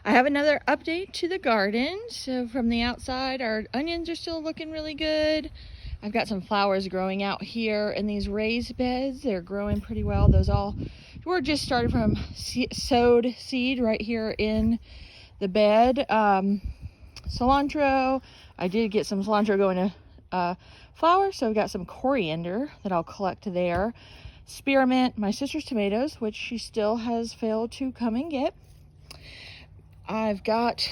I have another update to the garden. So from the outside, our onions are still looking really good. I've got some flowers growing out here in these raised beds. They're growing pretty well. Those all were just started from sowed seed right here in the bed. Cilantro, I did get some cilantro going to flower, so I've got some coriander that I'll collect there. Spearmint, my sister's tomatoes, which she still has failed to come and get. I've got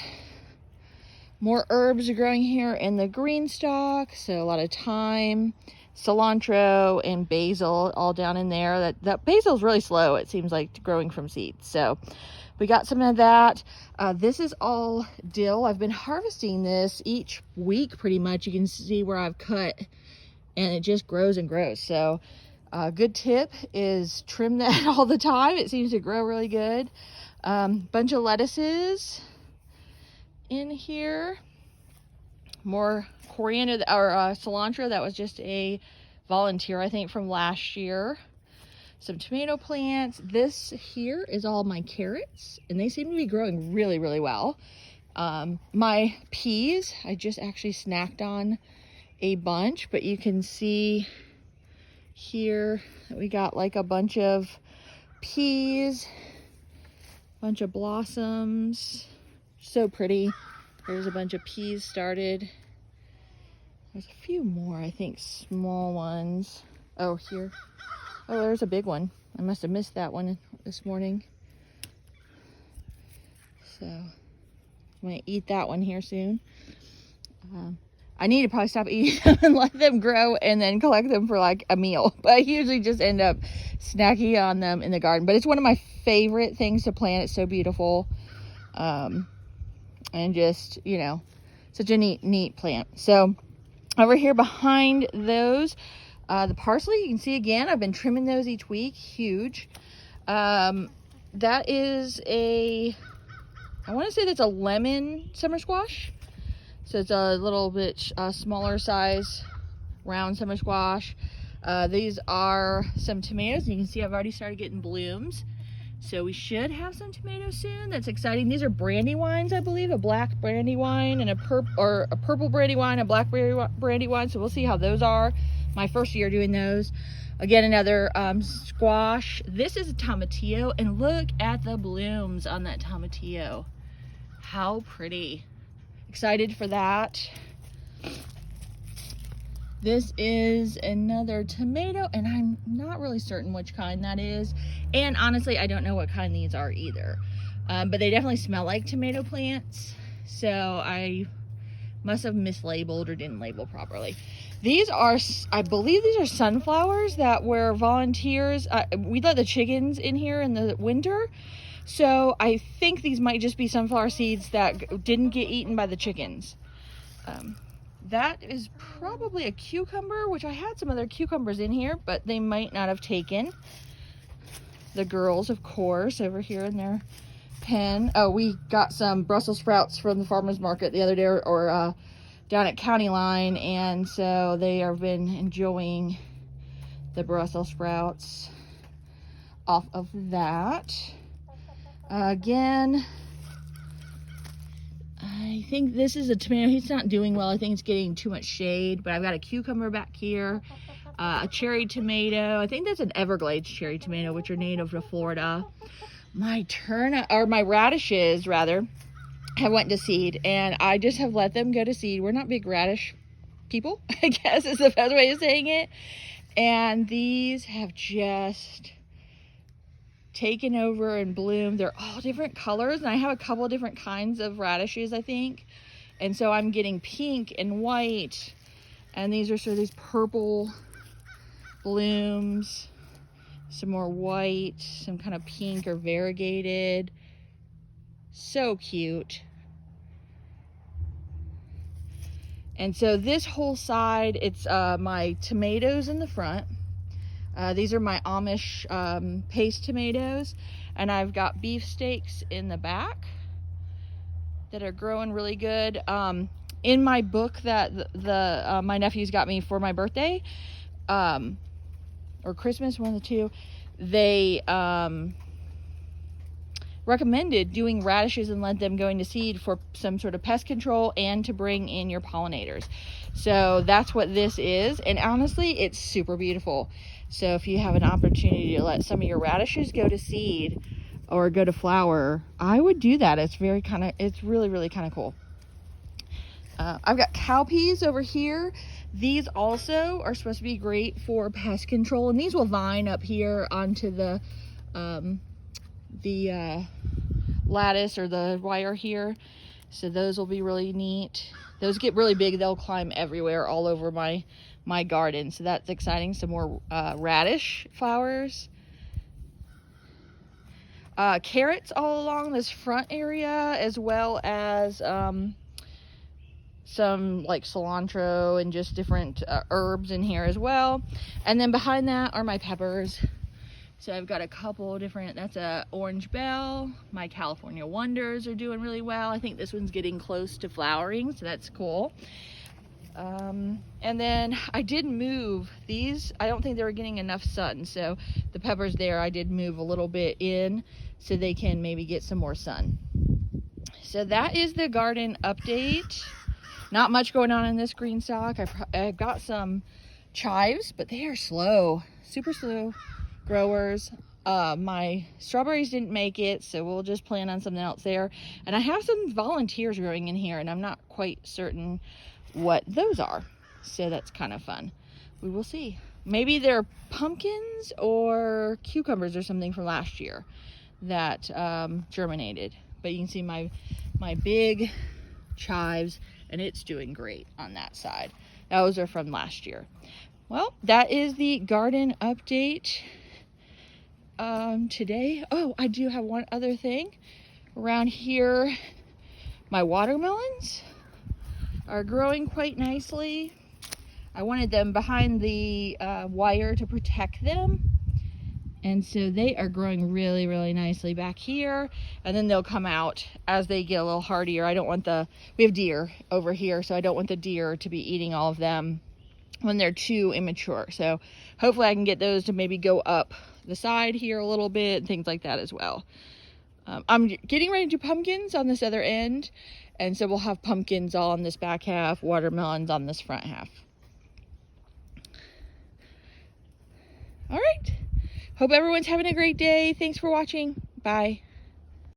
more herbs growing here in the green stalk, so a lot of thyme, cilantro, and basil all down in there. That basil's really slow, it seems like, growing from seeds. So we got some of that. This is all dill. I've been harvesting this each week pretty much. You can see where I've cut, and it just grows and grows. So a good tip is trim that all the time. It seems to grow really good. Bunch of lettuces in here. More coriander or cilantro. That was just a volunteer, I think, from last year. Some tomato plants. This here is all my carrots, and they seem to be growing really, really well. My peas, I just actually snacked on a bunch, but you can see here that we got like a bunch of peas, bunch of blossoms. So pretty. There's a bunch of peas started. There's a few more, I think, small ones. Oh, here. Oh, there's a big one. I must have missed that one this morning. So I'm gonna eat that one here soon. I need to probably stop eating them and let them grow and then collect them for like a meal. But I usually just end up snacking on them in the garden. But it's one of my favorite things to plant. It's so beautiful. And just, you know, such a neat plant. So over here behind those, the parsley, you can see again, I've been trimming those each week. Huge. That is I want to say that's a lemon summer squash. So it's a little bit smaller size round summer squash. These are some tomatoes. You can see I've already started getting blooms. So we should have some tomatoes soon. That's exciting. These are brandywines, I believe. A black brandywine and a purple brandywine, a black brandywine. So we'll see how those are. My first year doing those. Again, another squash. This is a tomatillo, and look at the blooms on that tomatillo. How pretty. Excited for that. This is another tomato, and I'm not really certain which kind that is. And honestly, I don't know what kind these are either. But they definitely smell like tomato plants. So I must have mislabeled or didn't label properly. These are, I believe these are sunflowers that were volunteers. We let the chickens in here in the winter. So I think these might just be sunflower seeds that didn't get eaten by the chickens. That is probably a cucumber, which I had some other cucumbers in here, but they might not have taken. The girls, of course, over here in their pen. Oh, we got some Brussels sprouts from the farmer's market the other day, or down at County Line, and so they have been enjoying the Brussels sprouts off of that. Again, I think this is a tomato. He's not doing well. I think it's getting too much shade, but I've got a cucumber back here, a cherry tomato. I think that's an Everglades cherry tomato, which are native to Florida. My radishes, rather, have went to seed, and I just have let them go to seed. We're not big radish people, I guess is the best way of saying it. And these have just taken over and bloomed. They're all different colors, and I have a couple different kinds of radishes, I think. And so I'm getting pink and white, and these are sort of these purple blooms, some more white, some kind of pink or variegated. So cute. And so this whole side, it's my tomatoes in the front. These are my Amish paste tomatoes, and I've got beefsteaks in the back that are growing really good. In my book that my nephews got me for my birthday, or Christmas, one of the two, they recommended doing radishes and let them going to seed for some sort of pest control and to bring in your pollinators. So that's what this is, and honestly it's super beautiful. So if you have an opportunity to let some of your radishes go to seed or go to flower, I would do that. It's really kind of cool. I've got cowpeas over here. These also are supposed to be great for pest control, and these will vine up here onto the lattice or the wire here. So those will be really neat. Those get really big, they'll climb everywhere all over my garden, so that's exciting. Some more radish flowers. Carrots all along this front area, as well as some like cilantro and just different herbs in here as well. And then behind that are my peppers. So I've got a couple different, that's a orange bell. My California Wonders are doing really well. I think this one's getting close to flowering, so that's cool. And then I did move these. I don't think they were getting enough sun, so the peppers there I did move a little bit in so they can maybe get some more sun. So that is the garden update. Not much going on in this green stalk. I've got some chives, but they are slow, super slow growers. My strawberries didn't make it, so we'll just plan on something else there. And I have some volunteers growing in here, and I'm not quite certain what those are, so that's kind of fun. We will see. Maybe they're pumpkins or cucumbers or something from last year that germinated. But you can see my big chives, and it's doing great on that side. Those are from last year. Well, that is the garden update today. Oh, I do have one other thing around here. My watermelons are growing quite nicely. I wanted them behind the wire to protect them, and so they are growing really nicely back here, and then they'll come out as they get a little hardier. I don't want we have deer over here, so I don't want the deer to be eating all of them when they're too immature. So hopefully I can get those to maybe go up the side here a little bit, things like that as well. I'm getting ready to do pumpkins on this other end, and so we'll have pumpkins all on this back half, watermelons on this front half. All right, hope everyone's having a great day. Thanks for watching. Bye.